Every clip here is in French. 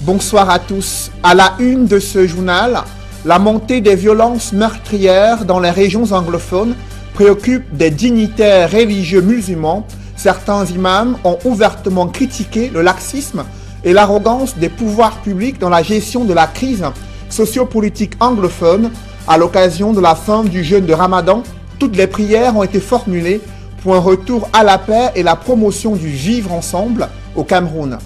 Bonsoir à tous. À la une de ce journal, la montée des violences meurtrières dans les régions anglophones préoccupe des dignitaires religieux musulmans. Certains imams ont ouvertement critiqué le laxisme et l'arrogance des pouvoirs publics dans la gestion de la crise sociopolitique anglophone. À l'occasion de la fin du jeûne de Ramadan, toutes les prières ont été formulées pour un retour à la paix et la promotion du vivre ensemble au Cameroun.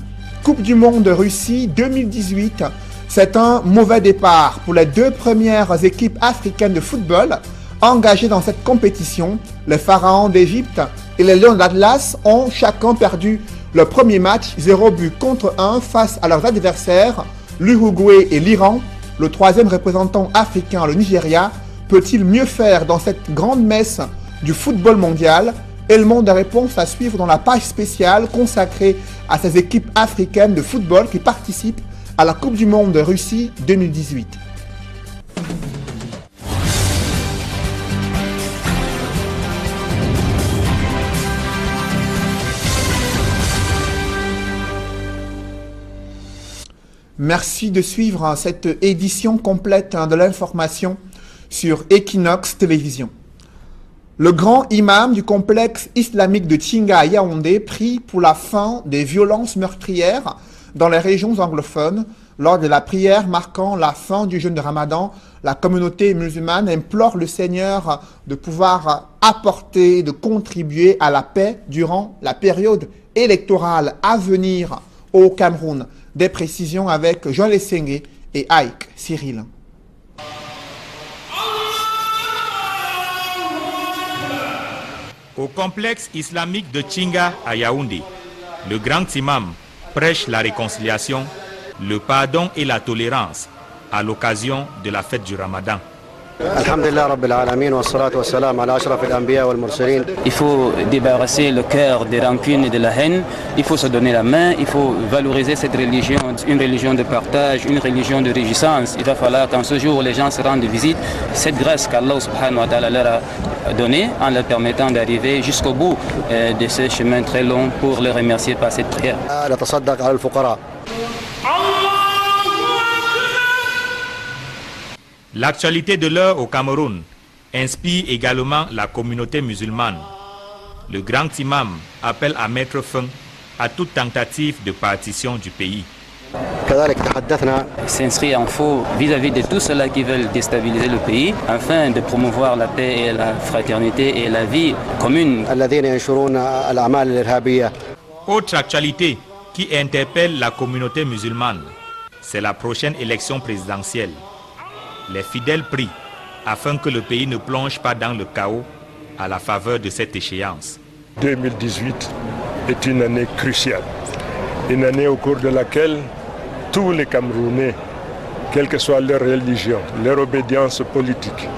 Coupe du monde de Russie 2018, c'est un mauvais départ pour les deux premières équipes africaines de football engagées dans cette compétition. Les Pharaons d'Égypte et les Lions d'Atlas ont chacun perdu le premier match 0 but contre 1 face à leurs adversaires, l'Uruguay et l'Iran. Le troisième représentant africain, le Nigeria, peut-il mieux faire dans cette grande messe du football mondial? Élément de réponse à suivre dans la page spéciale consacrée à ces équipes africaines de football qui participent à la Coupe du monde de Russie 2018. Merci de suivre cette édition complète de l'information sur Equinox Télévision. Le grand imam du complexe islamique de Tchinga à Yaoundé prie pour la fin des violences meurtrières dans les régions anglophones. Lors de la prière marquant la fin du jeûne de Ramadan, la communauté musulmane implore le Seigneur de pouvoir apporter, de contribuer à la paix durant la période électorale à venir au Cameroun. Des précisions avec Jean Lessengue et Aïk Cyril. Au complexe islamique de Tchinga à Yaoundé, le grand imam prêche la réconciliation, le pardon et la tolérance à l'occasion de la fête du Ramadan. Il faut débarrasser le cœur des rancunes et de la haine, il faut se donner la main, il faut valoriser cette religion, une religion de partage, une religion de réjouissance. Il va falloir qu'en ce jour où les gens se rendent visite, cette grâce qu'Allah subhanahu wa ta'ala leur a donnée en leur permettant d'arriver jusqu'au bout de ce chemin très long pour les remercier par cette prière. L'actualité de l'heure au Cameroun inspire également la communauté musulmane. Le grand imam appelle à mettre fin à toute tentative de partition du pays. S'inscrit en faux vis-à-vis de tous ceux-là qui veulent déstabiliser le pays afin de promouvoir la paix et la fraternité et la vie commune. Autre actualité qui interpelle la communauté musulmane, c'est la prochaine élection présidentielle. Les fidèles prient afin que le pays ne plonge pas dans le chaos à la faveur de cette échéance. 2018 est une année cruciale, une année au cours de laquelle tous les Camerounais, quelle que soit leur religion, leur obédience politique,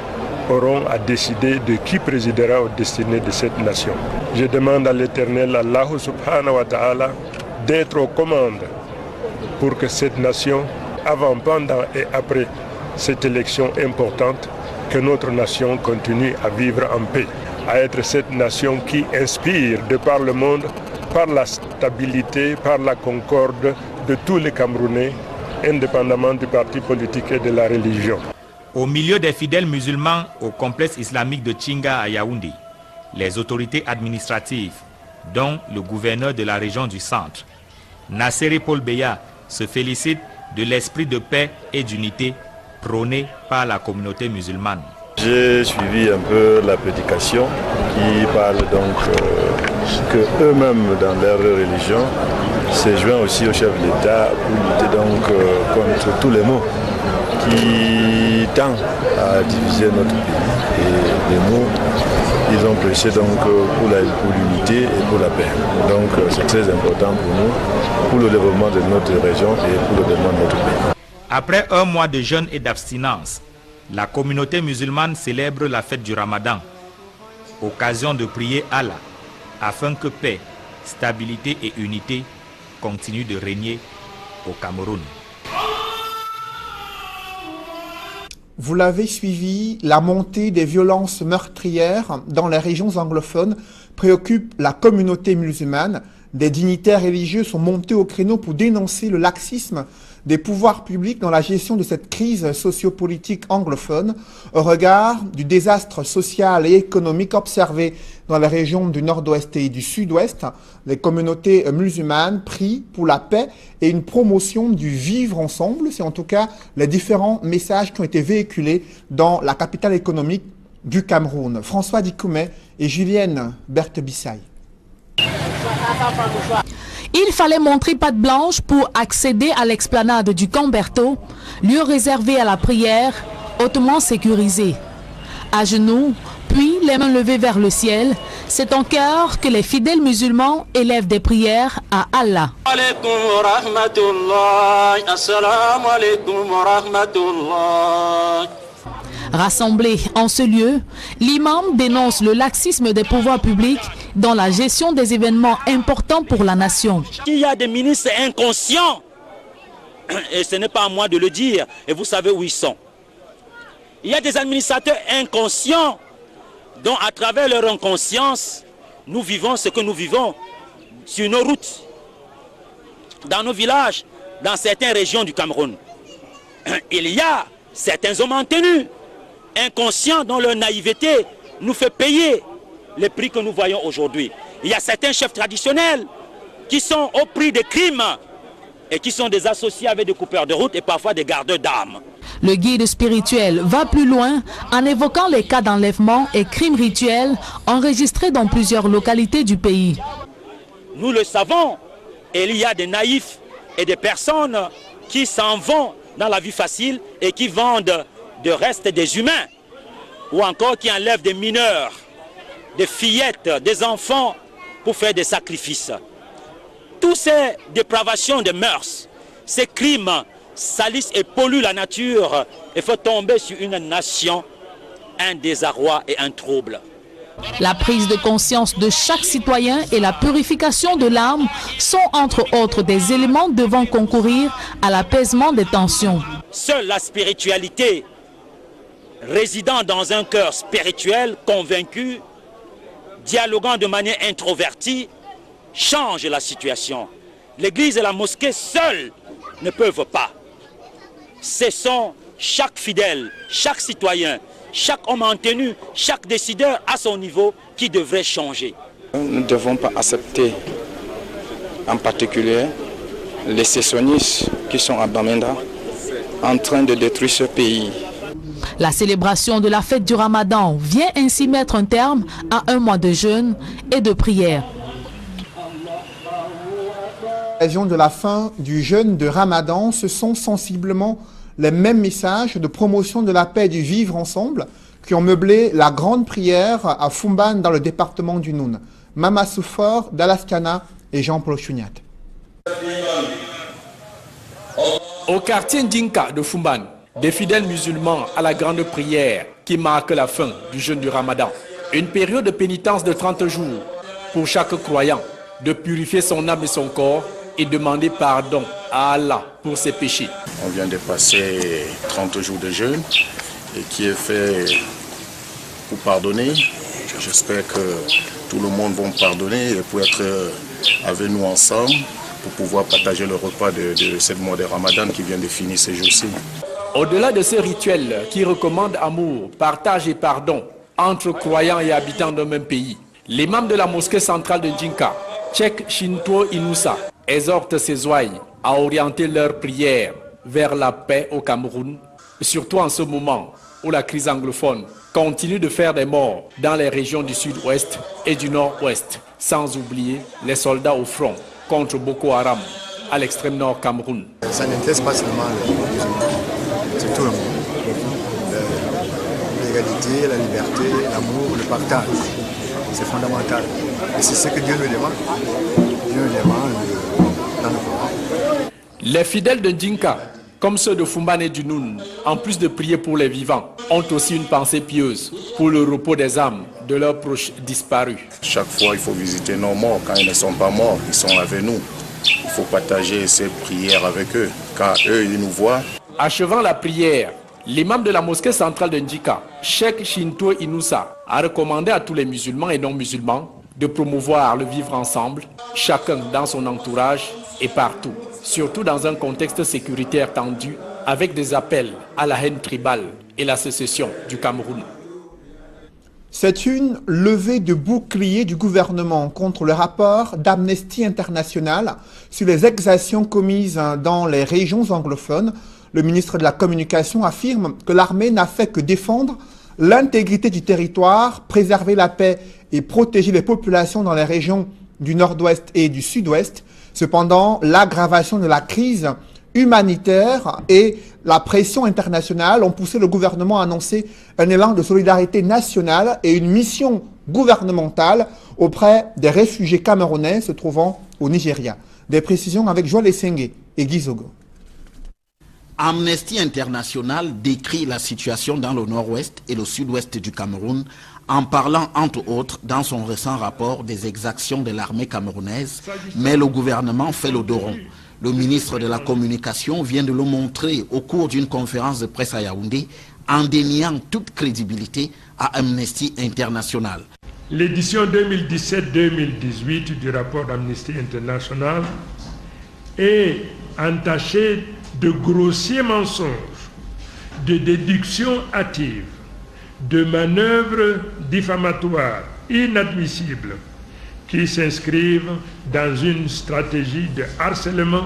auront à décider de qui présidera aux destinées de cette nation. Je demande à l'Éternel, Allah subhanahu wa ta'ala, d'être aux commandes pour que cette nation, avant, pendant et après cette élection importante, que notre nation continue à vivre en paix, à être cette nation qui inspire de par le monde, par la stabilité, par la concorde de tous les Camerounais, indépendamment du parti politique et de la religion. Au milieu des fidèles musulmans au complexe islamique de Tchinga à Yaoundé, les autorités administratives, dont le gouverneur de la région du centre, Nassere Paul Beya, se félicitent de l'esprit de paix et d'unité prôné par la communauté musulmane. J'ai suivi un peu la prédication qui parle donc que eux-mêmes dans leur religion se joignent aussi au chef de l'État pour lutter donc contre tous les maux qui tendent à diviser notre pays. Et les mots, ils ont prêché donc pour l'unité et pour la paix. Donc c'est très important pour nous, pour le développement de notre région et pour le développement de notre pays. Après un mois de jeûne et d'abstinence, la communauté musulmane célèbre la fête du Ramadan, occasion de prier Allah afin que paix, stabilité et unité continuent de régner au Cameroun. Vous l'avez suivi, la montée des violences meurtrières dans les régions anglophones préoccupe la communauté musulmane. Des dignitaires religieux sont montés au créneau pour dénoncer le laxisme des pouvoirs publics dans la gestion de cette crise sociopolitique anglophone au regard du désastre social et économique observé dans les régions du nord-ouest et du sud-ouest, les communautés musulmanes prient pour la paix et une promotion du vivre ensemble. C'est en tout cas les différents messages qui ont été véhiculés dans la capitale économique du Cameroun. François Dikoumé et Julienne Berthe-Bissaï. Il fallait montrer patte blanche pour accéder à l'explanade du Camberto, lieu réservé à la prière, hautement sécurisé. À genoux, puis les mains levées vers le ciel, c'est en chœur que les fidèles musulmans élèvent des prières à Allah. Rassemblés en ce lieu, l'imam dénonce le laxisme des pouvoirs publics dans la gestion des événements importants pour la nation. Il y a des ministres inconscients, et ce n'est pas à moi de le dire, et vous savez où ils sont. Il y a des administrateurs inconscients dont à travers leur inconscience, nous vivons ce que nous vivons sur nos routes, dans nos villages, dans certaines régions du Cameroun. Il y a certains hommes en tenue, inconscients dont leur naïveté nous fait payer les prix que nous voyons aujourd'hui. Il y a certains chefs traditionnels qui sont au prix des crimes et qui sont des associés avec des coupeurs de route et parfois des gardeurs d'armes. Le guide spirituel va plus loin en évoquant les cas d'enlèvement et crimes rituels enregistrés dans plusieurs localités du pays. Nous le savons, il y a des naïfs et des personnes qui s'en vont dans la vie facile et qui vendent de restes des humains ou encore qui enlèvent des mineurs, des fillettes, des enfants pour faire des sacrifices. Toutes ces dépravations de mœurs, ces crimes salissent et polluent la nature et font tomber sur une nation un désarroi et un trouble. La prise de conscience de chaque citoyen et la purification de l'âme sont entre autres des éléments devant concourir à l'apaisement des tensions. Seule la spiritualité résidant dans un cœur spirituel convaincu, dialoguant de manière introvertie, change la situation. L'Église et la mosquée seules ne peuvent pas. Ce sont chaque fidèle, chaque citoyen, chaque homme en tenue, chaque décideur à son niveau qui devrait changer. Nous ne devons pas accepter en particulier les sécessionnistes qui sont à Bamenda en train de détruire ce pays. La célébration de la fête du Ramadan vient ainsi mettre un terme à un mois de jeûne et de prière. À l'occasion de la fin du jeûne de Ramadan, ce sont sensiblement les mêmes messages de promotion de la paix et du vivre ensemble qui ont meublé la grande prière à Fumban dans le département du Noun. Mama Soufor, Dalaskana et Jean-Paul Chouniat. Au quartier Ndinka de Fumban, des fidèles musulmans à la grande prière qui marque la fin du jeûne du Ramadan. Une période de pénitence de 30 jours pour chaque croyant de purifier son âme et son corps et demander pardon à Allah pour ses péchés. On vient de passer 30 jours de jeûne et qui est fait pour pardonner. J'espère que tout le monde va pardonner et pour être avec nous ensemble pour pouvoir partager le repas de ce mois de Ramadan qui vient de finir ces jours-ci. Au-delà de ce rituel qui recommande amour, partage et pardon entre croyants et habitants d'un même pays, l'imam de la mosquée centrale de Ndinka, Cheikh Shinto Inoussa, exhorte ses ouailles à orienter leurs prières vers la paix au Cameroun, surtout en ce moment où la crise anglophone continue de faire des morts dans les régions du sud-ouest et du nord-ouest, sans oublier les soldats au front contre Boko Haram à l'extrême nord Cameroun. Ça n'intéresse pas seulement les musulmans, c'est tout le monde. L'égalité, la liberté, l'amour, le partage, c'est fondamental. Et c'est ce que Dieu nous demande. Dieu nous demande dans le Coran. Les fidèles de Ndinka, comme ceux de Fumban et du Noun, en plus de prier pour les vivants, ont aussi une pensée pieuse pour le repos des âmes de leurs proches disparus. Chaque fois, il faut visiter nos morts. Quand ils ne sont pas morts, ils sont avec nous. Il faut partager ces prières avec eux. Quand eux, ils nous voient. Achevant la prière, l'imam de la mosquée centrale de Ndinka, Cheikh Shinto Inoussa, a recommandé à tous les musulmans et non-musulmans de promouvoir le vivre ensemble, chacun dans son entourage et partout. surtout dans un contexte sécuritaire tendu, avec des appels à la haine tribale et la sécession du Cameroun. C'est une levée de bouclier du gouvernement contre le rapport d'Amnesty International sur les exactions commises dans les régions anglophones. Le ministre de la Communication affirme que l'armée n'a fait que défendre l'intégrité du territoire, préserver la paix et protéger les populations dans les régions du nord-ouest et du sud-ouest. Cependant, l'aggravation de la crise humanitaire et la pression internationale ont poussé le gouvernement à annoncer un élan de solidarité nationale et une mission gouvernementale auprès des réfugiés camerounais se trouvant au Nigeria. Des précisions avec Joël Essengue et Guy Zogo. Amnesty International décrit la situation dans le nord-ouest et le sud-ouest du Cameroun en parlant entre autres dans son récent rapport des exactions de l'armée camerounaise, mais le gouvernement fait le dos rond. Le ministre de la Communication vient de le montrer au cours d'une conférence de presse à Yaoundé en déniant toute crédibilité à Amnesty International. L'édition 2017-2018 du rapport d'Amnesty International est entachée de grossiers mensonges, de déductions hâtives, de manœuvres diffamatoires inadmissibles qui s'inscrivent dans une stratégie de harcèlement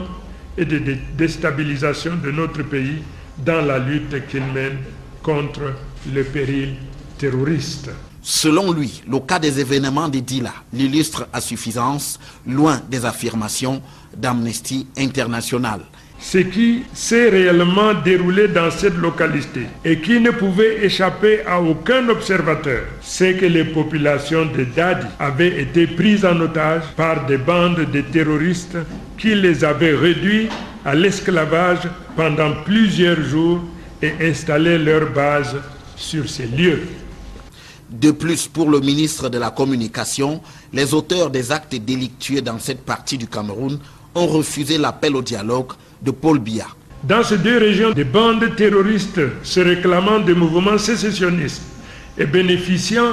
et de déstabilisation de notre pays dans la lutte qu'il mène contre le péril terroriste. Selon lui, le cas des événements de Dila l'illustre à suffisance, loin des affirmations d'Amnesty International. Ce qui s'est réellement déroulé dans cette localité et qui ne pouvait échapper à aucun observateur, c'est que les populations de Dadi avaient été prises en otage par des bandes de terroristes qui les avaient réduits à l'esclavage pendant plusieurs jours et installé leur base sur ces lieux. De plus, pour le ministre de la Communication, les auteurs des actes délictueux dans cette partie du Cameroun ont refusé l'appel au dialogue de Paul Biya. Dans ces deux régions, des bandes terroristes se réclamant des mouvements sécessionnistes et bénéficiant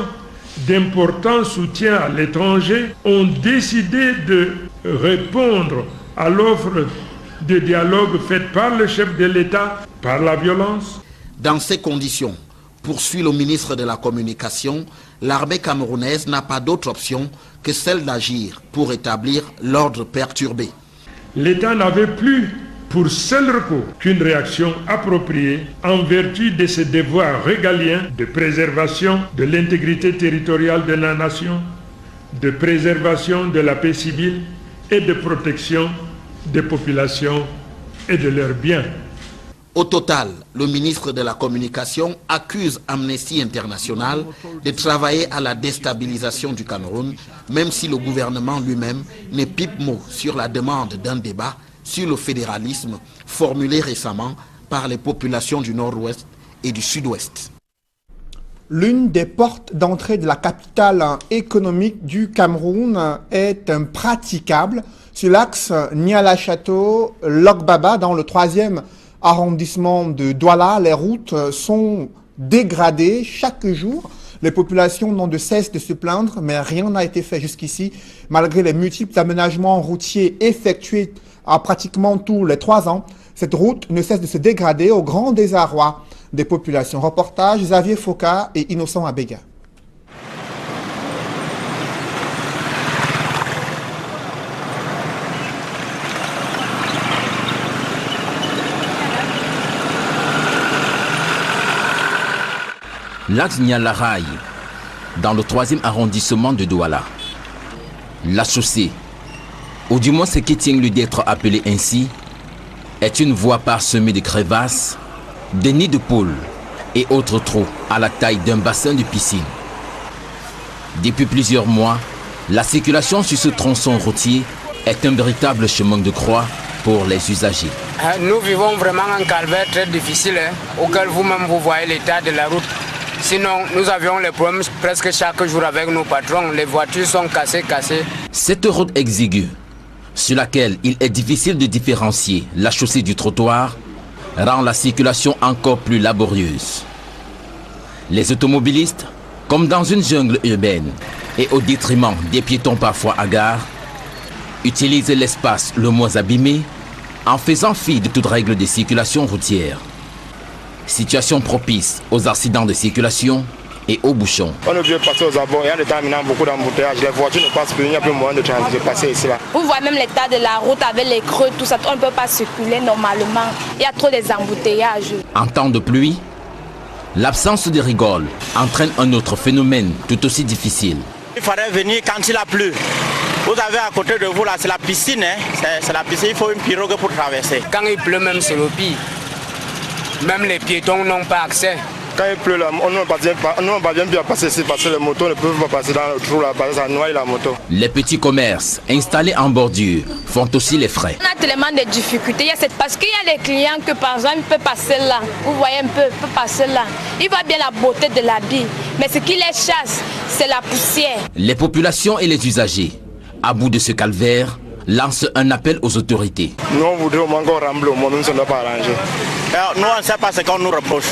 d'importants soutiens à l'étranger ont décidé de répondre à l'offre de dialogue faite par le chef de l'État par la violence. Dans ces conditions, poursuit le ministre de la Communication, l'armée camerounaise n'a pas d'autre option que celle d'agir pour établir l'ordre perturbé. L'État n'avait plus pour seul recours qu'une réaction appropriée en vertu de ses devoirs régaliens de préservation de l'intégrité territoriale de la nation, de préservation de la paix civile et de protection des populations et de leurs biens. Au total, le ministre de la Communication accuse Amnesty International de travailler à la déstabilisation du Cameroun, même si le gouvernement lui-même ne pipe mot sur la demande d'un débat sur le fédéralisme formulé récemment par les populations du nord-ouest et du sud-ouest. L'une des portes d'entrée de la capitale économique du Cameroun est impraticable sur l'axe Niala-Château-Lokbaba dans le 3e arrondissement de Douala. Les routes sont dégradées chaque jour. Les populations n'ont de cesse de se plaindre, mais rien n'a été fait jusqu'ici, malgré les multiples aménagements routiers effectués à pratiquement tous les 3 ans. Cette route ne cesse de se dégrader au grand désarroi des populations. Reportage Xavier Foka et Innocent Abega. L'axe Niala-Rail, dans le 3e arrondissement de Douala. La chaussée, ou du moins ce qui tient lieu d'être appelé ainsi, est une voie parsemée de crevasses, de nids de poules et autres trous à la taille d'un bassin de piscine. Depuis plusieurs mois, la circulation sur ce tronçon routier est un véritable chemin de croix pour les usagers. Nous vivons vraiment un calvaire très difficile, auquel vous-même vous voyez l'état de la route. Sinon, nous avions les problèmes presque chaque jour avec nos patrons. Les voitures sont cassées. Cette route exiguë, sur laquelle il est difficile de différencier la chaussée du trottoir, rend la circulation encore plus laborieuse. Les automobilistes, comme dans une jungle urbaine, et au détriment des piétons parfois hagards, utilisent l'espace le moins abîmé en faisant fi de toute règle de circulation routière. Situation propice aux accidents de circulation et aux bouchons. On est obligé de passer aux abords et en déterminant beaucoup d'embouteillages. Les voitures ne passent plus, il n'y a plus moyen de passer ici là. Vous voyez même l'état de la route avec les creux, tout ça, on ne peut pas circuler normalement. Il y a trop des embouteillages. En temps de pluie, l'absence de rigole entraîne un autre phénomène tout aussi difficile. Il faudrait venir quand il a plu. Vous avez à côté de vous là, c'est la piscine, hein? C'est la piscine, il faut une pirogue pour traverser. Quand il pleut même c'est le pire. Même les piétons n'ont pas accès. Quand il pleut, on ne parvient plus à passer ici parce que les motos ne peuvent pas passer dans le trou là, parce que ça noie la moto. Les petits commerces installés en bordure font aussi les frais. On a tellement de difficultés, parce qu'il y a des clients que par exemple il peut passer là, vous voyez un peu, il peut passer là. Il voit bien la beauté de l'habit, mais ce qui les chasse, c'est la poussière. Les populations et les usagers, à bout de ce calvaire, lancent un appel aux autorités. Nous on voudrait au moins encore rembler, au moins nous ne sommes pas arrangés. Alors, nous on ne sait pas ce qu'on nous reproche.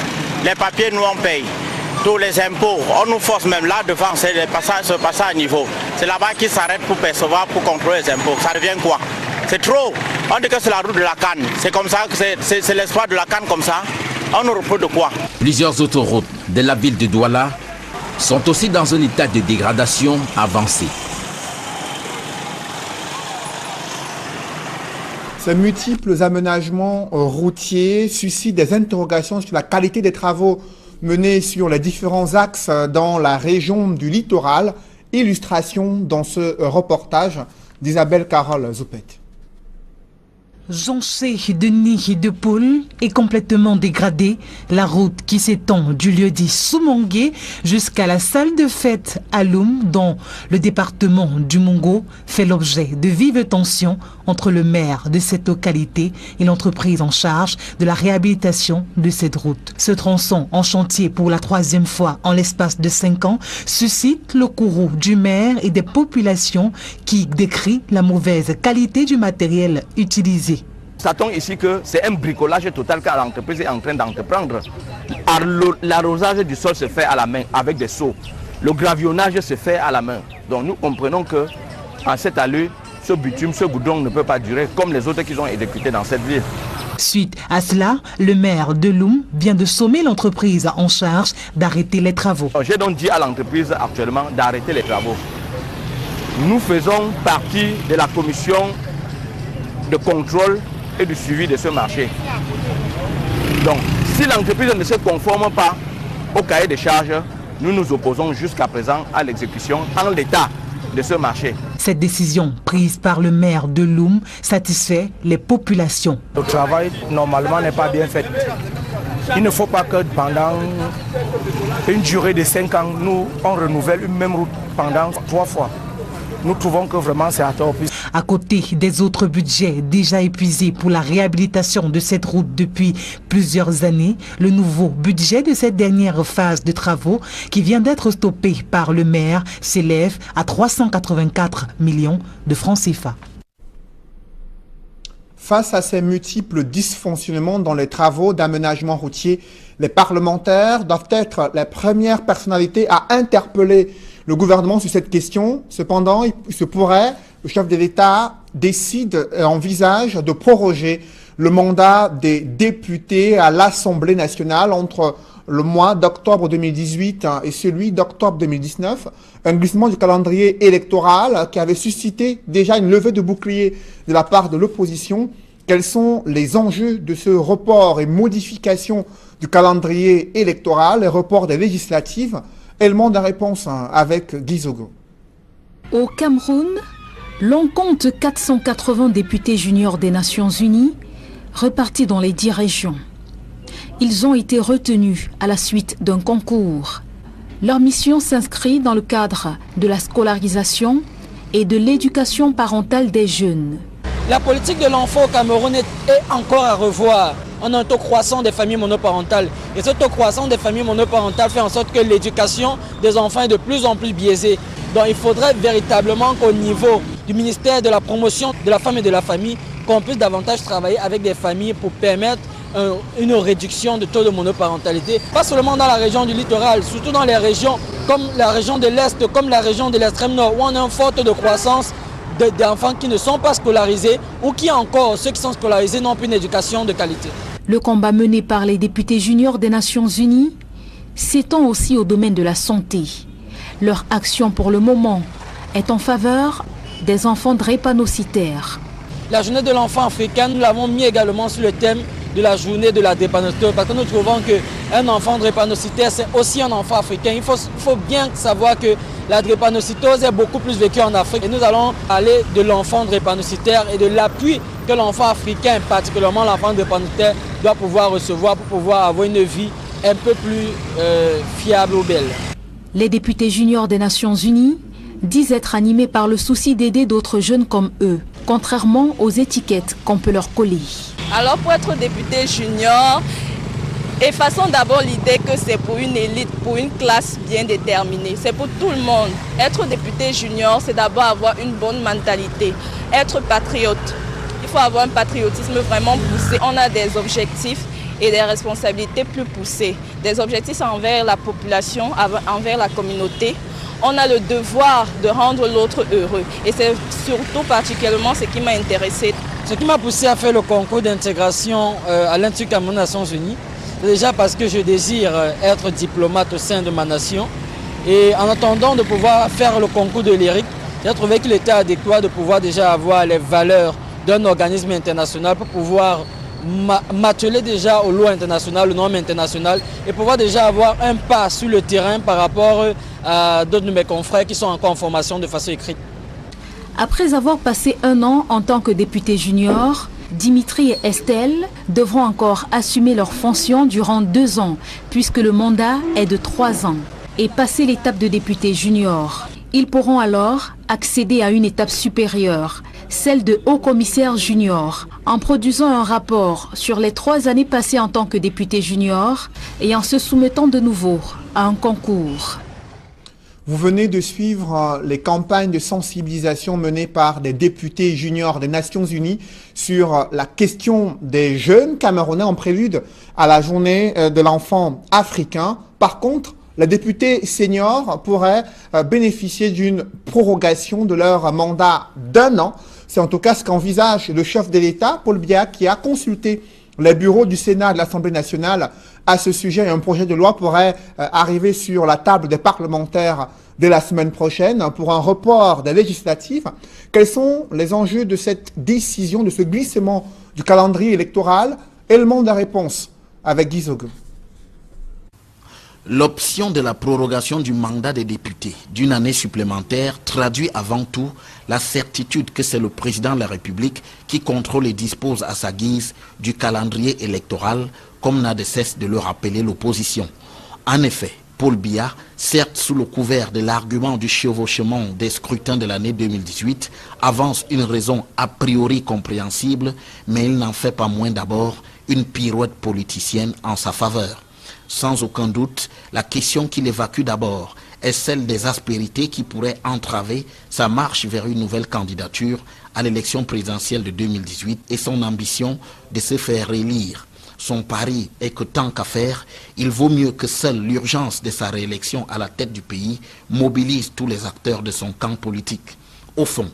Les papiers, nous on paye. Tous les impôts, on nous force même là devant, c'est le passage à niveau. C'est là-bas qu'ils s'arrêtent pour percevoir, pour contrôler les impôts. Ça devient quoi? C'est trop. On dit que c'est la route de la canne. C'est comme ça, c'est l'espoir de la canne comme ça. On nous reproche de quoi? Plusieurs autoroutes de la ville de Douala sont aussi dans un état de dégradation avancé. Ces multiples aménagements routiers suscitent des interrogations sur la qualité des travaux menés sur les différents axes dans la région du littoral. Illustration dans ce reportage d'Isabelle Carole Zoupet. Jonchée de nids de poules est complètement dégradée. La route qui s'étend du lieu-dit Soumongué jusqu'à la salle de fête à Loum, dans le département du Mongo, fait l'objet de vives tensions entre le maire de cette localité et l'entreprise en charge de la réhabilitation de cette route. Ce tronçon en chantier pour la 3e fois en l'espace de 5 ans suscite le courroux du maire et des populations qui décrient la mauvaise qualité du matériel utilisé. Constatons ici que c'est un bricolage total que l'entreprise est en train d'entreprendre. L'arrosage du sol se fait à la main avec des seaux. Le gravillonnage se fait à la main. Donc nous comprenons que en cette allure, ce bitume, ce goudron ne peut pas durer comme les autres qui sont exécutés dans cette ville. Suite à cela, le maire de Loum vient de sommer l'entreprise en charge d'arrêter les travaux. J'ai donc dit à l'entreprise actuellement d'arrêter les travaux. Nous faisons partie de la commission de contrôle et du suivi de ce marché. Donc, si l'entreprise ne se conforme pas au cahier des charges, nous nous opposons jusqu'à présent à l'exécution en l'état de ce marché. Cette décision prise par le maire de Loum satisfait les populations. Le travail normalement n'est pas bien fait. Il ne faut pas que pendant une durée de 5 ans, nous on renouvelle une même route pendant 3 fois. Nous trouvons que vraiment c'est à tort. À côté des autres budgets déjà épuisés pour la réhabilitation de cette route depuis plusieurs années, le nouveau budget de cette dernière phase de travaux, qui vient d'être stoppé par le maire, s'élève à 384 millions de francs CFA. Face à ces multiples dysfonctionnements dans les travaux d'aménagement routier, les parlementaires doivent être les premières personnalités à interpeller le gouvernement sur cette question. Cependant, il se pourrait, le chef de l'État décide et envisage de proroger le mandat des députés à l'Assemblée nationale entre le mois d'octobre 2018 et celui d'octobre 2019. Un glissement du calendrier électoral qui avait suscité déjà une levée de bouclier de la part de l'opposition. Quels sont les enjeux de ce report et modification du calendrier électoral et report des législatives? Élément de réponse avec Guy Zogo. Au Cameroun, l'on compte 480 députés juniors des Nations Unies repartis dans les 10 régions. Ils ont été retenus à la suite d'un concours. Leur mission s'inscrit dans le cadre de la scolarisation et de l'éducation parentale des jeunes. La politique de l'enfant au Cameroun est encore à revoir. On a un taux croissant des familles monoparentales. Et ce taux croissant des familles monoparentales fait en sorte que l'éducation des enfants est de plus en plus biaisée. Donc il faudrait véritablement qu'au niveau du ministère de la promotion de la femme et de la famille, qu'on puisse davantage travailler avec des familles pour permettre une réduction de taux de monoparentalité. Pas seulement dans la région du littoral, surtout dans les régions comme la région de l'Est, comme la région de l'extrême nord, où on a une forte de croissance d'enfants qui ne sont pas scolarisés ou qui encore, ceux qui sont scolarisés, n'ont plus une éducation de qualité. Le combat mené par les députés juniors des Nations Unies s'étend aussi au domaine de la santé. Leur action pour le moment est en faveur des enfants drépanocytaires. La journée de l'enfant africain, nous l'avons mis également sur le thème de la journée de la drépanocytose parce que nous trouvons qu'un enfant drépanocytaire, c'est aussi un enfant africain. Il faut bien savoir que la drépanocytose est beaucoup plus vécue en Afrique. Et nous allons parler de l'enfant drépanocytaire et de l'appui que l'enfant africain, particulièrement l'enfant drépanocytaire, doit pouvoir recevoir pour pouvoir avoir une vie un peu plus fiable ou belle. Les députés juniors des Nations Unies disent être animés par le souci d'aider d'autres jeunes comme eux, contrairement aux étiquettes qu'on peut leur coller. Alors pour être député junior, effaçons d'abord l'idée que c'est pour une élite, pour une classe bien déterminée. C'est pour tout le monde. Être député junior, c'est d'abord avoir une bonne mentalité, être patriote. Il faut avoir un patriotisme vraiment poussé. On a des objectifs et des responsabilités plus poussées. Des objectifs envers la population, envers la communauté. On a le devoir de rendre l'autre heureux. Et c'est surtout particulièrement ce qui m'a intéressé. Ce qui m'a poussé à faire le concours d'intégration à l'Institut Cameroun des Nations Unies, c'est déjà parce que je désire être diplomate au sein de ma nation. Et en attendant de pouvoir faire le concours de l'ERIC, j'ai trouvé qu'il était adéquat de pouvoir déjà avoir les valeurs d'un organisme international pour pouvoir m'atteler déjà aux lois internationales, aux normes internationales et pouvoir déjà avoir un pas sur le terrain par rapport à d'autres de mes confrères qui sont encore en formation de façon écrite. Après avoir passé 1 an en tant que député junior, Dimitri et Estelle devront encore assumer leurs fonctions durant 2 ans puisque le mandat est de 3 ans. Et passer l'étape de député junior, ils pourront alors accéder à une étape supérieure, celle de haut-commissaire junior, en produisant un rapport sur les 3 années passées en tant que député junior et en se soumettant de nouveau à un concours. Vous venez de suivre les campagnes de sensibilisation menées par des députés juniors des Nations Unies sur la question des jeunes Camerounais en prélude à la journée de l'enfant africain. Par contre, les députés seniors pourraient bénéficier d'une prorogation de leur mandat d'1 an. C'est en tout cas ce qu'envisage le chef de l'État, Paul Biya, qui a consulté les bureaux du Sénat et de l'Assemblée nationale à ce sujet. Un projet de loi pourrait arriver sur la table des parlementaires dès la semaine prochaine pour un report des législatives. Quels sont les enjeux de cette décision, de ce glissement du calendrier électoral? Élément de réponse avec Guy Zogo. L'option de la prorogation du mandat des députés d'une année supplémentaire traduit avant tout la certitude que c'est le président de la République qui contrôle et dispose à sa guise du calendrier électoral, comme n'a de cesse de le rappeler l'opposition. En effet, Paul Biya, certes sous le couvert de l'argument du chevauchement des scrutins de l'année 2018, avance une raison a priori compréhensible, mais il n'en fait pas moins d'abord une pirouette politicienne en sa faveur. Sans aucun doute, la question qu'il évacue d'abord est celle des aspérités qui pourraient entraver sa marche vers une nouvelle candidature à l'élection présidentielle de 2018 et son ambition de se faire élire. Son pari est que tant qu'à faire, il vaut mieux que seule l'urgence de sa réélection à la tête du pays mobilise tous les acteurs de son camp politique. Au fond,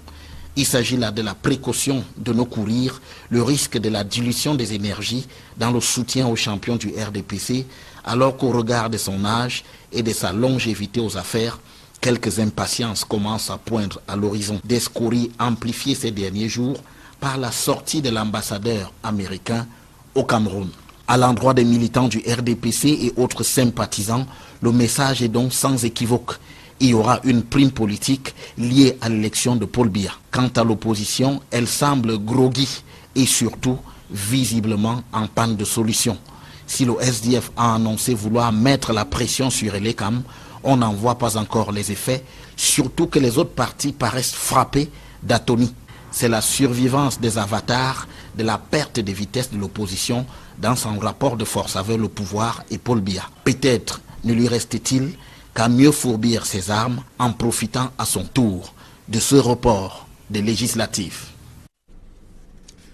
il s'agit là de la précaution de ne courir le risque de la dilution des énergies dans le soutien aux champions du RDPC, alors qu'au regard de son âge et de sa longévité aux affaires, quelques impatiences commencent à poindre à l'horizon. Des scories amplifiées ces derniers jours par la sortie de l'ambassadeur américain au Cameroun. À l'endroit des militants du RDPC et autres sympathisants, le message est donc sans équivoque. Il y aura une prime politique liée à l'élection de Paul Biya. Quant à l'opposition, elle semble groggy et surtout visiblement en panne de solution. Si le SDF a annoncé vouloir mettre la pression sur Elekam, on n'en voit pas encore les effets, surtout que les autres partis paraissent frappés d'atonie. C'est la survivance des avatars de la perte de vitesse de l'opposition dans son rapport de force avec le pouvoir et Paul Biya. Peut-être ne lui restait-il qu'à mieux fourbir ses armes en profitant à son tour de ce report des législatives.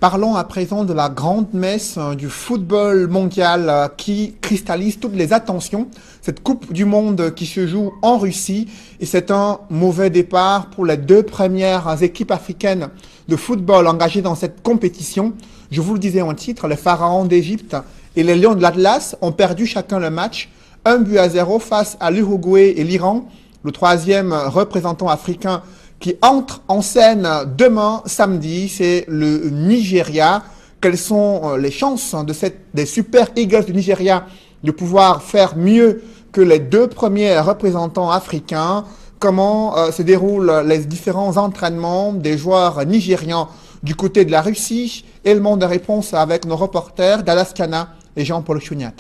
Parlons à présent de la grande messe du football mondial qui cristallise toutes les attentions. Cette Coupe du Monde qui se joue en Russie et c'est un mauvais départ pour les deux premières équipes africaines de football engagées dans cette compétition. Je vous le disais en titre, les Pharaons d'Égypte et les Lions de l'Atlas ont perdu chacun le match 1-0 face à l'Uruguay et l'Iran, le troisième représentant africain qui entre en scène demain, samedi, c'est le Nigeria. Quelles sont les chances des Super Eagles du Nigeria de pouvoir faire mieux que les deux premiers représentants africains? Comment se déroulent les différents entraînements des joueurs nigérians du côté de la Russie? Élément de réponse avec nos reporters d'Alaskana et Jean-Paul Chouniat.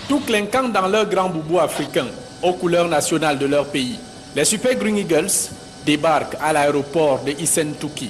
Tout clinquant dans leur grand boubou africain, aux couleurs nationales de leur pays, les Super Green Eagles débarquent à l'aéroport de Issentouki,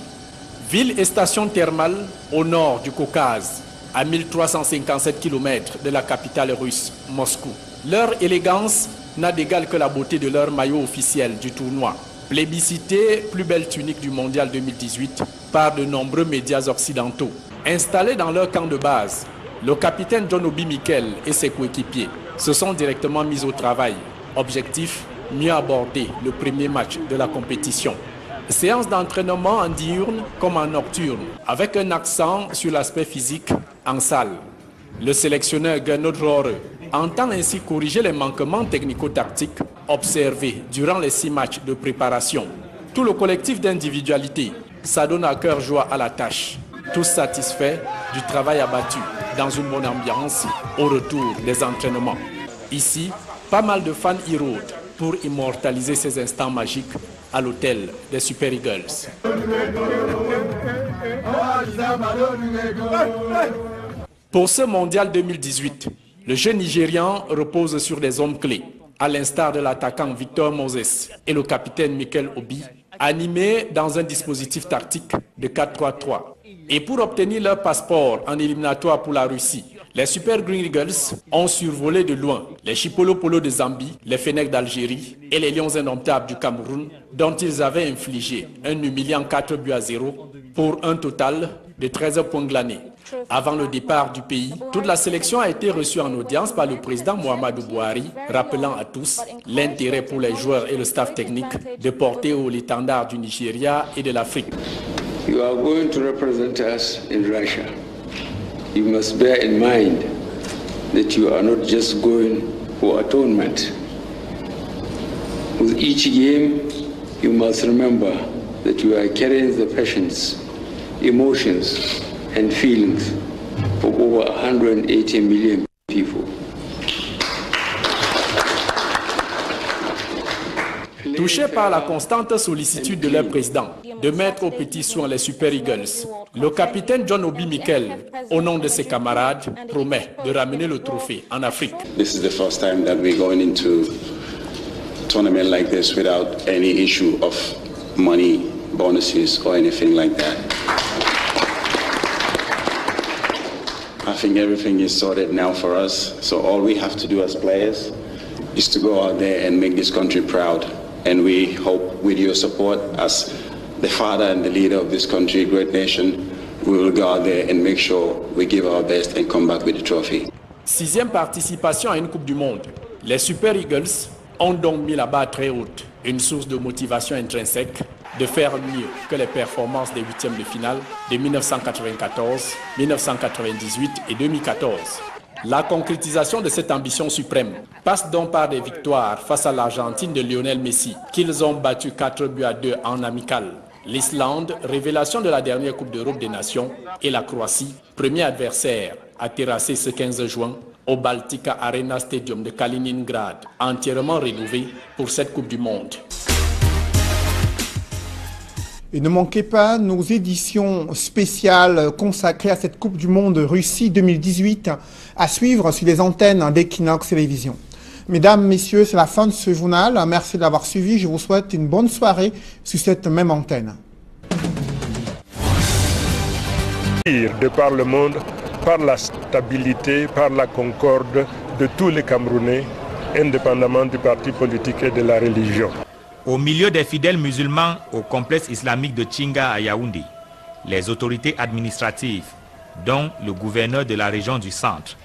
ville et station thermale au nord du Caucase, à 1357 km de la capitale russe, Moscou. Leur élégance n'a d'égal que la beauté de leur maillot officiel du tournoi, plébiscité plus belle tunique du mondial 2018 par de nombreux médias occidentaux. Installés dans leur camp de base, le capitaine John Obi Mikel et ses coéquipiers se sont directement mis au travail. Objectif, mieux aborder le premier match de la compétition. Séance d'entraînement en diurne comme en nocturne, avec un accent sur l'aspect physique en salle. Le sélectionneur Gernot Rohre entend ainsi corriger les manquements technico-tactiques observés durant les 6 matchs de préparation. Tout le collectif d'individualité s'adonne à cœur joie à la tâche, tous satisfaits du travail abattu dans une bonne ambiance au retour des entraînements. Ici, pas mal de fans y rôdent pour immortaliser ces instants magiques à l'hôtel des Super Eagles. Pour ce mondial 2018, le jeune Nigérian repose sur des hommes clés, à l'instar de l'attaquant Victor Moses et le capitaine Mikel Obi, animés dans un dispositif tactique de 4-3-3. Et pour obtenir leur passeport en éliminatoire pour la Russie, les Super Green Eagles ont survolé de loin les Chipolo Polo de Zambie, les Fennecs d'Algérie et les Lions indomptables du Cameroun, dont ils avaient infligé un humiliant 4-0 pour un total de 13 points glanés. Avant le départ du pays, toute la sélection a été reçue en audience par le président Muhammadu Buhari, rappelant à tous l'intérêt pour les joueurs et le staff technique de porter haut l'étendard du Nigeria et de l'Afrique. You are going to represent us in Russia. You must bear in mind that you are not just going for atonement. With each game, you must remember that you are carrying the passions, emotions, and feelings for over 180 million people. Touché par la constante sollicitude de leur président de mettre aux petits soins les Super Eagles, le capitaine John Obi Mikel, au nom de ses camarades, promet de ramener le trophée en Afrique. This is the first time that we're going into a tournament like this without any issue of money, bonuses, or anything like that. I think everything is sorted now for us, so all we have to do as players is to go out there and make this country proud. And we hope with your support as the father and the leader of this country, great nation, we will go out there and make sure we give our best and come back with the trophy. 6e participation à une Coupe du Monde. Les Super Eagles ont donc mis la barre très haute, une source de motivation intrinsèque de faire mieux que les performances des 8e de finale de 1994, 1998 et 2014. La concrétisation de cette ambition suprême passe donc par des victoires face à l'Argentine de Lionel Messi, qu'ils ont battu 4-2 en amical. L'Islande, révélation de la dernière Coupe d'Europe des Nations, et la Croatie, premier adversaire, a terrassé ce 15 juin au Baltika Arena Stadium de Kaliningrad, entièrement rénové pour cette Coupe du Monde. Et ne manquez pas nos éditions spéciales consacrées à cette Coupe du Monde Russie 2018 à suivre sur les antennes d'Equinox Télévision. Mesdames, Messieurs, c'est la fin de ce journal. Merci d'avoir suivi. Je vous souhaite une bonne soirée sur cette même antenne. de par le monde, par la stabilité, par la concorde de tous les Camerounais, indépendamment du parti politique et de la religion. Au milieu des fidèles musulmans au complexe islamique de Tchinga à Yaoundé, les autorités administratives, dont le gouverneur de la région du centre,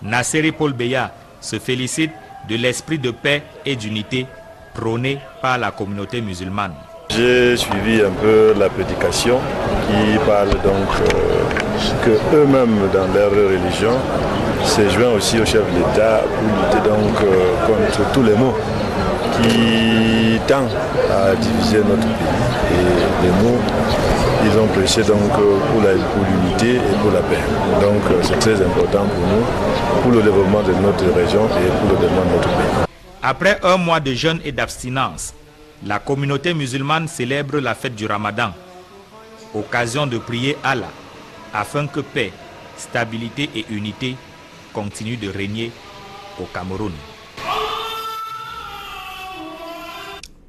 Nassere Paul Beya, se félicitent de l'esprit de paix et d'unité prôné par la communauté musulmane. J'ai suivi un peu la prédication qui parle donc que eux-mêmes dans leur religion se joignent aussi au chef de l'État pour lutter donc contre tous les maux qui tendent à diviser notre pays. Et les mots, ils ont prêché donc pour l'unité et pour la paix. Donc c'est très important pour nous, pour le développement de notre région et pour le développement de notre pays. Après un mois de jeûne et d'abstinence, la communauté musulmane célèbre la fête du Ramadan, occasion de prier Allah afin que paix, stabilité et unité continuent de régner au Cameroun.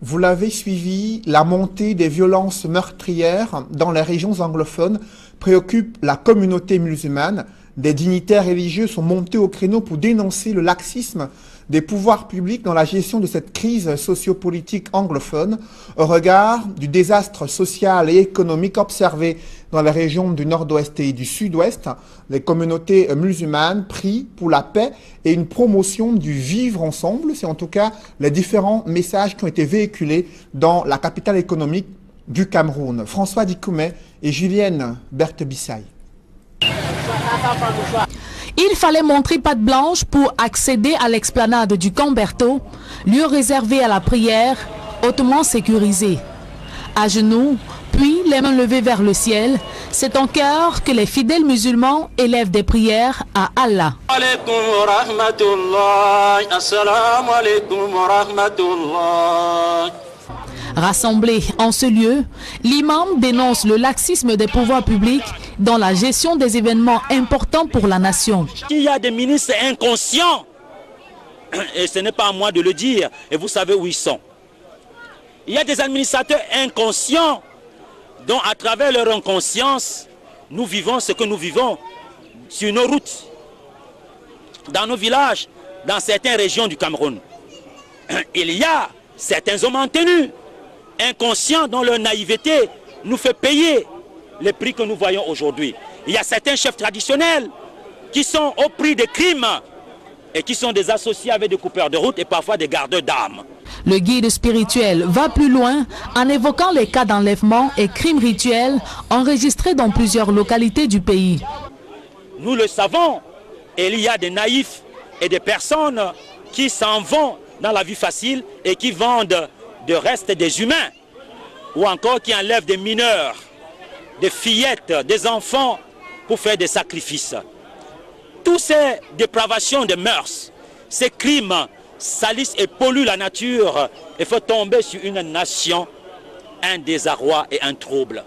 Vous l'avez suivi, la montée des violences meurtrières dans les régions anglophones préoccupe la communauté musulmane. Des dignitaires religieux sont montés au créneau pour dénoncer le laxisme des pouvoirs publics dans la gestion de cette crise sociopolitique anglophone au regard du désastre social et économique observé dans les régions du nord-ouest et du sud-ouest. Les communautés musulmanes prient pour la paix et une promotion du vivre ensemble. C'est en tout cas les différents messages qui ont été véhiculés dans la capitale économique du Cameroun. François Dikoumé et Julienne Berthe-Bissaï. Il fallait montrer patte blanche pour accéder à l'explanade du Camberto, lieu réservé à la prière, hautement sécurisé. À genoux, puis les mains levées vers le ciel, c'est en chœur que les fidèles musulmans élèvent des prières à Allah. Rassemblés en ce lieu, l'imam dénonce le laxisme des pouvoirs publics dans la gestion des événements importants pour la nation. Il y a des ministres inconscients, et ce n'est pas à moi de le dire, et vous savez où ils sont. Il y a des administrateurs inconscients dont à travers leur inconscience, nous vivons ce que nous vivons sur nos routes, dans nos villages, dans certaines régions du Cameroun. Il y a certains hommes en tenue, inconscients dont leur naïveté nous fait payer les prix que nous voyons aujourd'hui. Il y a certains chefs traditionnels qui sont au prix des crimes et qui sont des associés avec des coupeurs de route et parfois des gardeurs d'armes. Le guide spirituel va plus loin en évoquant les cas d'enlèvement et crimes rituels enregistrés dans plusieurs localités du pays. Nous le savons, il y a des naïfs et des personnes qui s'en vont dans la vie facile et qui vendent de restes des humains ou encore qui enlèvent des mineurs, des fillettes, des enfants pour faire des sacrifices. Toutes ces dépravations de mœurs, ces crimes salissent et polluent la nature et font tomber sur une nation un désarroi et un trouble.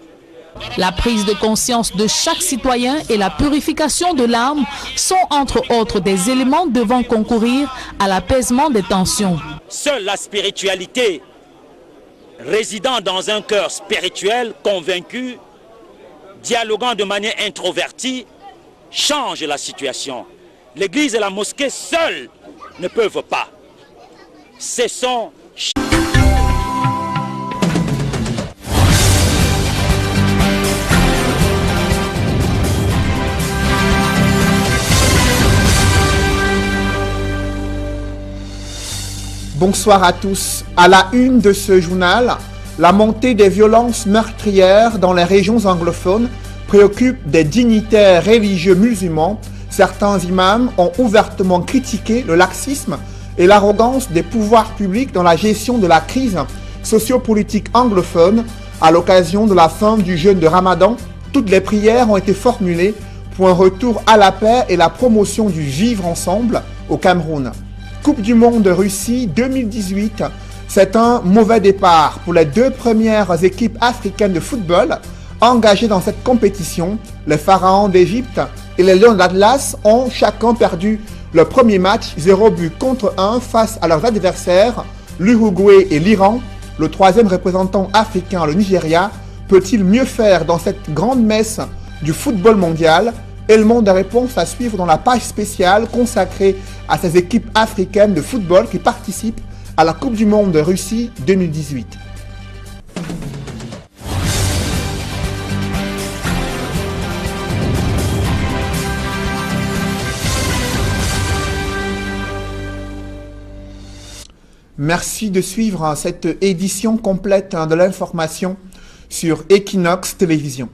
La prise de conscience de chaque citoyen et la purification de l'âme sont entre autres des éléments devant concourir à l'apaisement des tensions. Seule la spiritualité, résidant dans un cœur spirituel convaincu, dialoguant de manière introvertie, change la situation. L'église et la mosquée seules ne peuvent pas. Cessons. Bonsoir à tous. À la une de ce journal, la montée des violences meurtrières dans les régions anglophones préoccupe des dignitaires religieux musulmans. Certains imams ont ouvertement critiqué le laxisme et l'arrogance des pouvoirs publics dans la gestion de la crise sociopolitique anglophone. À l'occasion de la fin du jeûne de Ramadan, toutes les prières ont été formulées pour un retour à la paix et la promotion du vivre ensemble au Cameroun. Coupe du monde de Russie 2018, c'est un mauvais départ pour les deux premières équipes africaines de football engagées dans cette compétition. Les Pharaons d'Égypte et les Lions d'Atlas ont chacun perdu le premier match 0 but contre 1 face à leurs adversaires, l'Uruguay et l'Iran. Le troisième représentant africain, le Nigeria, peut-il mieux faire dans cette grande messe du football mondial. Élément de réponse à suivre dans la page spéciale consacrée à ces équipes africaines de football qui participent à la Coupe du Monde de Russie 2018. Merci de suivre cette édition complète de l'information sur Equinox Télévision.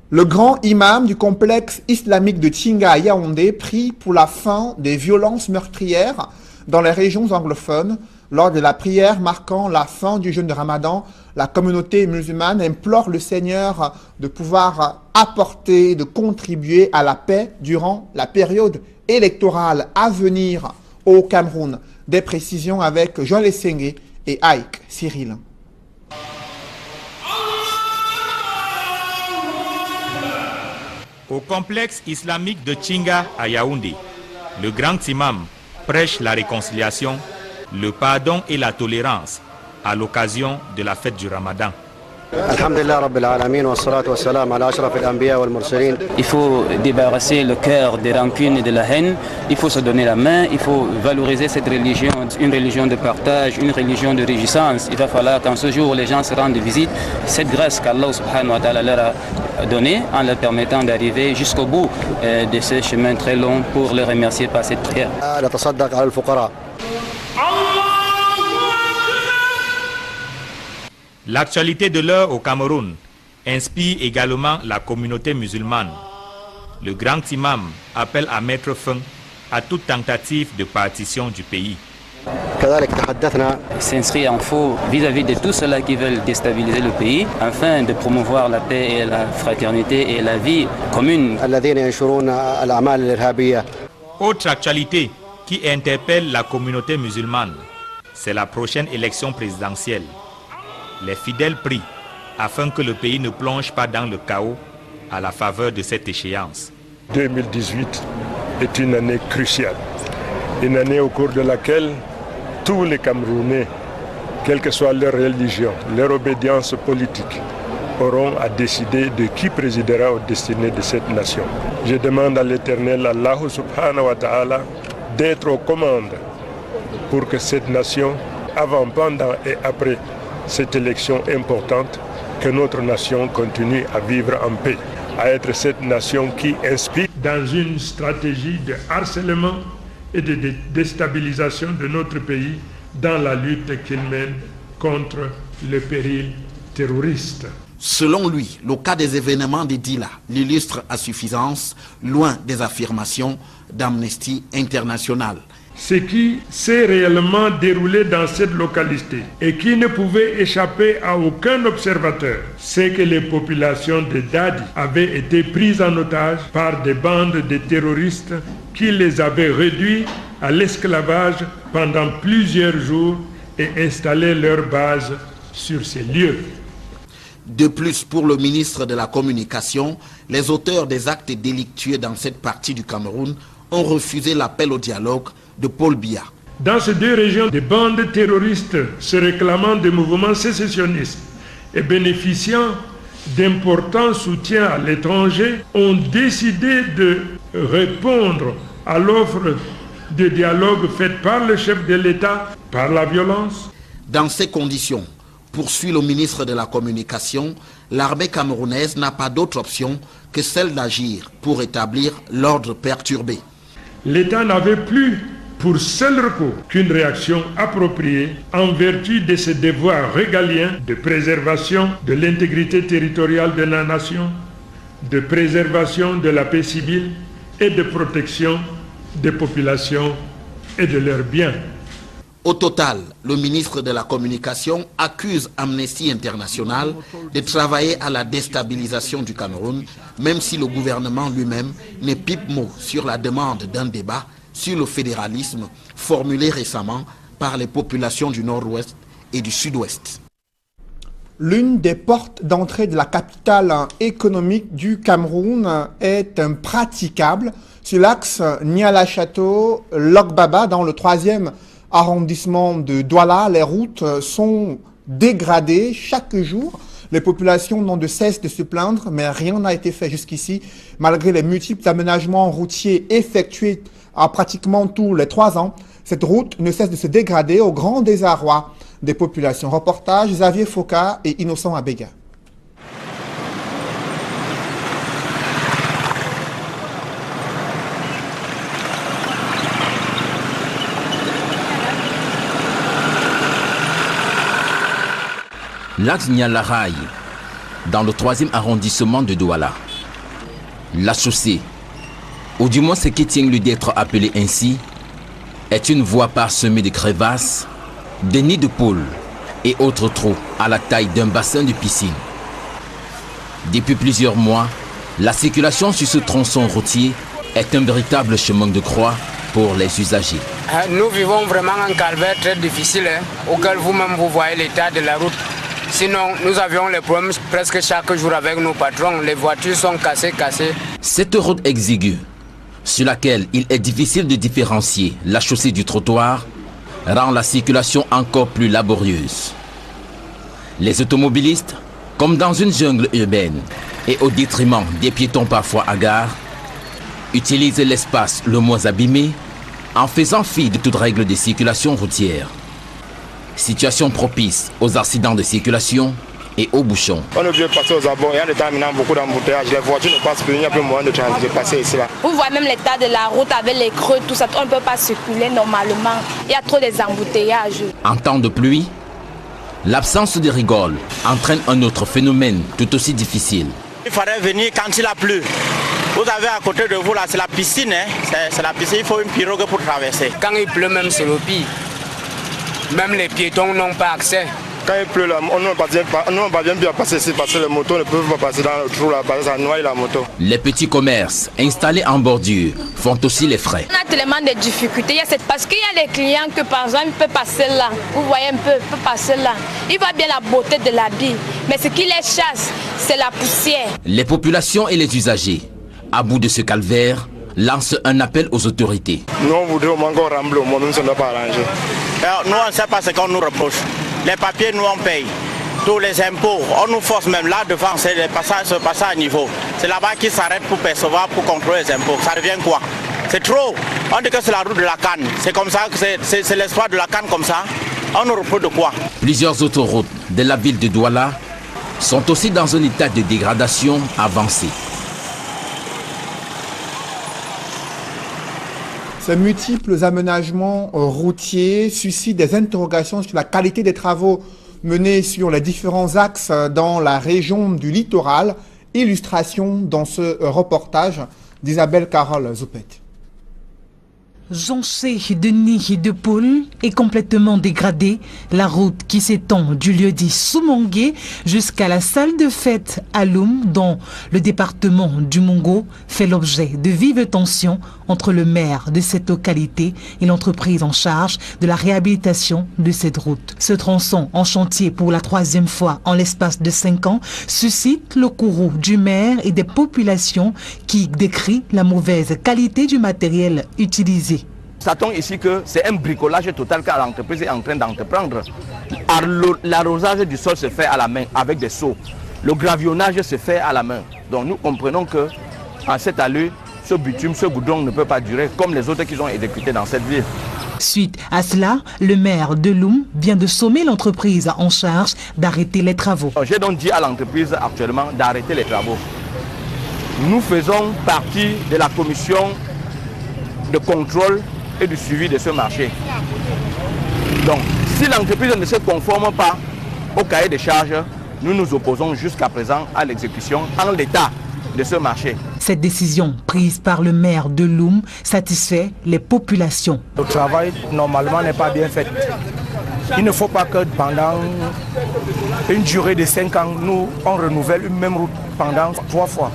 Le grand imam du complexe islamique de Tchinga à Yaoundé prie pour la fin des violences meurtrières dans les régions anglophones. Lors de la prière marquant la fin du jeûne de Ramadan, la communauté musulmane implore le Seigneur de pouvoir apporter, de contribuer à la paix durant la période électorale à venir au Cameroun. Des précisions avec Joël Essengue et Ike Cyril. Au complexe islamique de Tchinga à Yaoundé, le grand imam prêche la réconciliation, le pardon et la tolérance à l'occasion de la fête du Ramadan. Il faut débarrasser le cœur des rancunes et de la haine, il faut se donner la main, il faut valoriser cette religion, une religion de partage, une religion de réjouissance. Il va falloir qu'en ce jour les gens se rendent visite, cette grâce qu'Allah subhanahu wa ta'ala leur a donnée en leur permettant d'arriver jusqu'au bout de ce chemin très long pour les remercier par cette prière. L'actualité de l'heure au Cameroun inspire également la communauté musulmane. Le grand imam appelle à mettre fin à toute tentative de partition du pays. S'inscrit en faux vis-à-vis de tous ceux-là qui veulent déstabiliser le pays afin de promouvoir la paix et la fraternité et la vie commune. Autre actualité qui interpelle la communauté musulmane, c'est la prochaine élection présidentielle. Les fidèles prient afin que le pays ne plonge pas dans le chaos à la faveur de cette échéance. 2018 est une année cruciale, une année au cours de laquelle tous les Camerounais, quelle que soit leur religion, leur obédience politique, auront à décider de qui présidera aux destinées de cette nation. Je demande à l'Éternel, Allah subhanahu wa ta'ala, d'être aux commandes pour que cette nation, avant, pendant et après cette élection importante, que notre nation continue à vivre en paix, à être cette nation qui inspire dans une stratégie de harcèlement et de déstabilisation de notre pays dans la lutte qu'il mène contre le péril terroriste. Selon lui, le cas des événements de Dila l'illustre à suffisance, loin des affirmations d'Amnesty International. Ce qui s'est réellement déroulé dans cette localité et qui ne pouvait échapper à aucun observateur, c'est que les populations de Dadi avaient été prises en otage par des bandes de terroristes qui les avaient réduits à l'esclavage pendant plusieurs jours et installé leur base sur ces lieux. De plus, pour le ministre de la Communication, les auteurs des actes délictueux dans cette partie du Cameroun ont refusé l'appel au dialogue de Paul Biya. Dans ces deux régions, des bandes terroristes se réclamant des mouvements sécessionnistes et bénéficiant d'importants soutiens à l'étranger ont décidé de répondre à l'offre de dialogue faite par le chef de l'État par la violence. Dans ces conditions, poursuit le ministre de la Communication, l'armée camerounaise n'a pas d'autre option que celle d'agir pour établir l'ordre perturbé. L'État n'avait plus pour seul recours qu'une réaction appropriée en vertu de ses devoirs régaliens de préservation de l'intégrité territoriale de la nation, de préservation de la paix civile et de protection des populations et de leurs biens. Au total, le ministre de la Communication accuse Amnesty International de travailler à la déstabilisation du Cameroun, même si le gouvernement lui-même ne pipe mot sur la demande d'un débat sur le fédéralisme formulé récemment par les populations du Nord-Ouest et du Sud-Ouest. L'une des portes d'entrée de la capitale économique du Cameroun est impraticable sur l'axe Niala-Château-Lokbaba dans le 3e arrondissement de Douala. Les routes sont dégradées chaque jour Les populations n'ont de cesse de se plaindre, mais rien n'a été fait jusqu'ici, malgré les multiples aménagements routiers effectués à pratiquement tous les 3 ans. Cette route ne cesse de se dégrader au grand désarroi des populations. Reportage Xavier Foka et Innocent Abega. L'axe Nialaraï, dans le 3e arrondissement de Douala. La chaussée, ou du moins ce qui tient lieu d'être appelé ainsi, est une voie parsemée de crevasses, de nids de poules et autres trous à la taille d'un bassin de piscine. Depuis plusieurs mois, la circulation sur ce tronçon routier est un véritable chemin de croix pour les usagers. Nous vivons vraiment un calvaire très difficile, auquel vous-même vous voyez l'état de la route. Sinon, nous avions les problèmes presque chaque jour avec nos patrons. Les voitures sont cassées. Cette route exiguë, sur laquelle il est difficile de différencier la chaussée du trottoir, rend la circulation encore plus laborieuse. Les automobilistes, comme dans une jungle urbaine, et au détriment des piétons parfois hagards, utilisent l'espace le moins abîmé en faisant fi de toute règle de circulation routière. Situation propice aux accidents de circulation et aux bouchons. On est obligé de passer aux abords et en déterminant beaucoup d'embouteillages. Les voitures ne passent plus, il n'y a plus moyen de passer ici. Là. Vous voyez même l'état de la route avec les creux, tout ça, on ne peut pas circuler normalement. Il y a trop des embouteillages. En temps de pluie, l'absence de rigole entraîne un autre phénomène tout aussi difficile. Il faudrait venir quand il a plu. Vous avez à côté de vous là, c'est la piscine. C'est la piscine, il faut une pirogue pour traverser. Quand il pleut même, c'est le pire. Même les piétons n'ont pas accès. Quand il pleut, on ne parvient plus à passer ici parce que les motos ne peuvent pas passer dans le trou là, parce que ça noie la moto. Les petits commerces installés en bordure font aussi les frais. On a tellement de difficultés, parce qu'il y a des clients que par exemple, ils peuvent passer là. Vous voyez un peu, ils peuvent passer là. Ils voient bien la beauté de l'habit, mais ce qui les chasse, c'est la poussière. Les populations et les usagers, à bout de ce calvaire, lancent un appel aux autorités. Nous, on voudrait au moins qu'on remble, au moins nous ne sommes pas arrangés. Nous, on ne sait pas ce qu'on nous reproche. Les papiers, nous, on paye. Tous les impôts, on nous force même là devant, c'est le passage à niveau. C'est là-bas qu'ils s'arrêtent pour percevoir, pour contrôler les impôts. Ça devient quoi? C'est trop. On dit que c'est la route de la canne. C'est comme ça, c'est l'espoir de la canne comme ça. On nous reproche de quoi? Plusieurs autres routes de la ville de Douala sont aussi dans un état de dégradation avancé. Ces multiples aménagements routiers suscitent des interrogations sur la qualité des travaux menés sur les différents axes dans la région du littoral. Illustration dans ce reportage d'Isabelle Carole Zoupet. Jonchée de nids de poules est complètement dégradée. La route qui s'étend du lieu-dit Soumongué jusqu'à la salle de fête à Loum, dans le département du Mongo, fait l'objet de vives tensions entre le maire de cette localité et l'entreprise en charge de la réhabilitation de cette route. Ce tronçon en chantier pour la 3e fois en l'espace de 5 ans suscite le courroux du maire et des populations qui décrient la mauvaise qualité du matériel utilisé. Constatons ici que c'est un bricolage total que l'entreprise est en train d'entreprendre. L'arrosage du sol se fait à la main avec des seaux. Le gravillonnage se fait à la main. Donc nous comprenons que en cette allure, ce bitume, ce goudron ne peut pas durer comme les autres qui ont exécutés dans cette ville. Suite à cela, le maire de Loum vient de sommer l'entreprise en charge d'arrêter les travaux. J'ai donc dit à l'entreprise actuellement d'arrêter les travaux. Nous faisons partie de la commission de contrôle et du suivi de ce marché. Donc, si l'entreprise ne se conforme pas au cahier de charges, nous nous opposons jusqu'à présent à l'exécution en l'état de ce marché. Cette décision prise par le maire de Loum satisfait les populations. Le travail normalement n'est pas bien fait. Il ne faut pas que pendant une durée de 5 ans, nous on renouvelle une même route pendant 3 fois.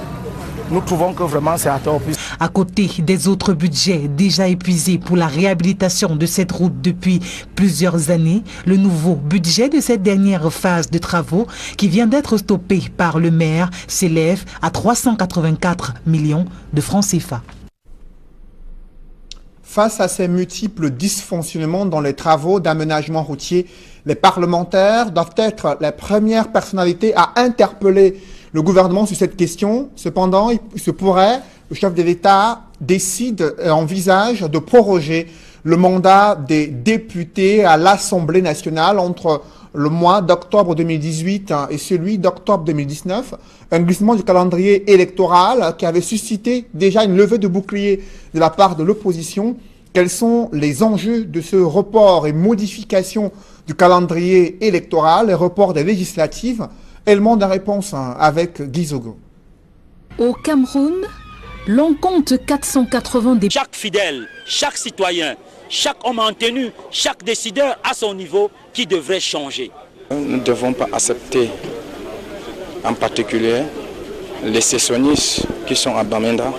Nous trouvons que vraiment c'est à tort. À côté des autres budgets déjà épuisés pour la réhabilitation de cette route depuis plusieurs années, le nouveau budget de cette dernière phase de travaux, qui vient d'être stoppé par le maire, s'élève à 384 millions de francs CFA. Face à ces multiples dysfonctionnements dans les travaux d'aménagement routier, les parlementaires doivent être les premières personnalités à interpeller le gouvernement sur cette question. Cependant, il se pourrait, le chef de l'État décide et envisage de proroger le mandat des députés à l'Assemblée nationale entre le mois d'octobre 2018 et celui d'octobre 2019, un glissement du calendrier électoral qui avait suscité déjà une levée de bouclier de la part de l'opposition. Quels sont les enjeux de ce report et modification du calendrier électoral et report des législatives? Élément de réponse avec Guy Zogo. Au Cameroun, l'on compte 480 députés. Chaque fidèle, chaque citoyen, chaque homme en tenue, chaque décideur à son niveau qui devrait changer. Nous ne devons pas accepter, en particulier, les sécessionnistes qui sont à Bamenda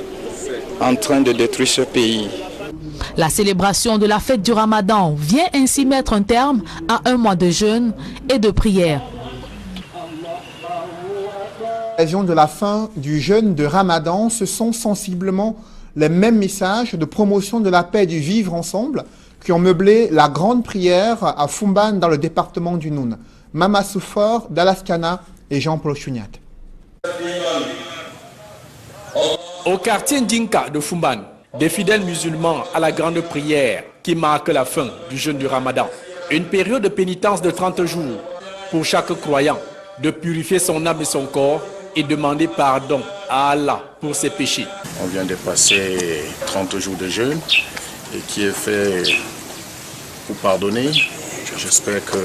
en train de détruire ce pays. La célébration de la fête du Ramadan vient ainsi mettre un terme à un mois de jeûne et de prière. À l'occasion de la fin du jeûne de Ramadan, ce sont sensiblement les mêmes messages de promotion de la paix et du vivre ensemble qui ont meublé la grande prière à Fumban dans le département du Noun. Mama Soufor, Dalaskana et Jean-Paul Chouniat. Au quartier Ndinka de Fumban, des fidèles musulmans à la grande prière qui marque la fin du jeûne du Ramadan. Une période de pénitence de 30 jours pour chaque croyant de purifier son âme et son corps et demander pardon à Allah pour ses péchés. On vient de passer 30 jours de jeûne et qui est fait pour pardonner. J'espère que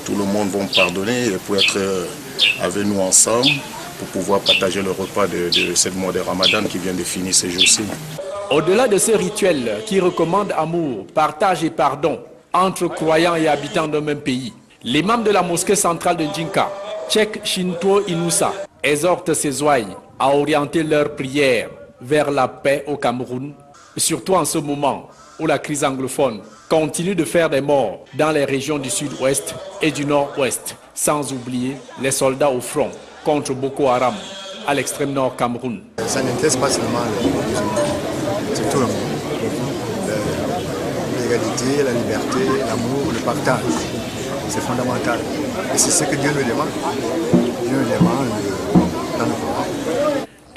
tout le monde va pardonner et pour être avec nous ensemble pour pouvoir partager le repas de cette mois de Ramadan qui vient de finir ces jours-ci. Au-delà de ce rituel qui recommande amour, partage et pardon entre croyants et habitants d'un même pays, l'imam de la mosquée centrale de Ndinka, Cheikh Shintuo Inoussa, exhorte ses ouailles à orienter leurs prières vers la paix au Cameroun, surtout en ce moment où la crise anglophone continue de faire des morts dans les régions du sud-ouest et du nord-ouest, sans oublier les soldats au front contre Boko Haram à l'extrême nord Cameroun. Ça n'intéresse pas seulement les musulmans, c'est tout le monde. L'égalité, la liberté, l'amour, le partage, c'est fondamental. Et c'est ce que Dieu nous demande. Dieu nous demande dans le Coran.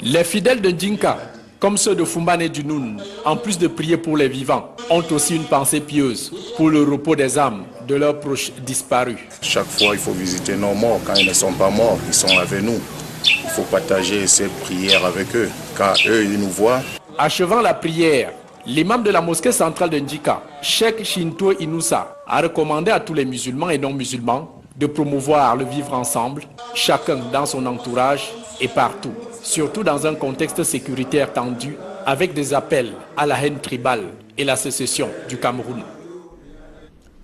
Les fidèles de Ndinka, comme ceux de Fumban et du Noun, en plus de prier pour les vivants, ont aussi une pensée pieuse pour le repos des âmes de leurs proches disparus. Chaque fois, il faut visiter nos morts. Quand ils ne sont pas morts, ils sont avec nous. Il faut partager ces prières avec eux, car eux, ils nous voient. Achevant la prière, l'imam de la mosquée centrale de Ndinka, Cheikh Shintuo Inoussa, a recommandé à tous les musulmans et non-musulmans de promouvoir le vivre ensemble, chacun dans son entourage et partout, surtout dans un contexte sécuritaire tendu, avec des appels à la haine tribale et la sécession du Cameroun.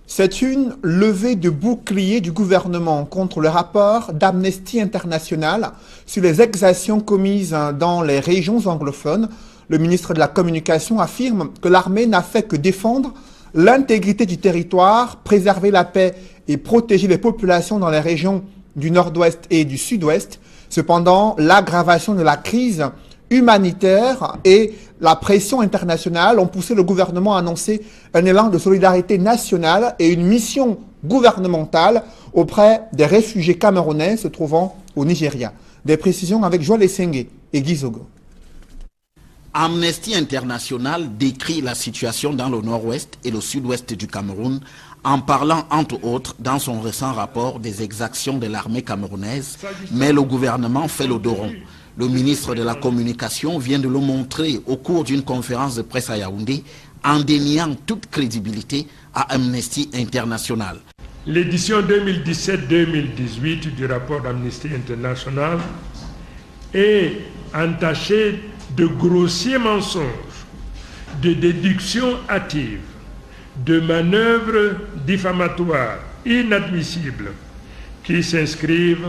C'est une levée de bouclier du gouvernement contre le rapport d'Amnesty International sur les exactions commises dans les régions anglophones. Le ministre de la Communication affirme que l'armée n'a fait que défendre l'intégrité du territoire, préserver la paix et protéger les populations dans les régions du nord-ouest et du sud-ouest. Cependant, l'aggravation de la crise humanitaire et la pression internationale ont poussé le gouvernement à annoncer un élan de solidarité nationale et une mission gouvernementale auprès des réfugiés camerounais se trouvant au Nigeria. Des précisions avec Joël Essenge et Guy Zogo. Amnesty International décrit la situation dans le nord-ouest et le sud-ouest du Cameroun en parlant entre autres dans son récent rapport des exactions de l'armée camerounaise, mais le gouvernement fait le dos rond. Le ministre de la Communication vient de le montrer au cours d'une conférence de presse à Yaoundé en déniant toute crédibilité à Amnesty International. L'édition 2017-2018 du rapport d'Amnesty International est entachée de grossiers mensonges, de déductions hâtives, de manœuvres diffamatoires inadmissibles qui s'inscrivent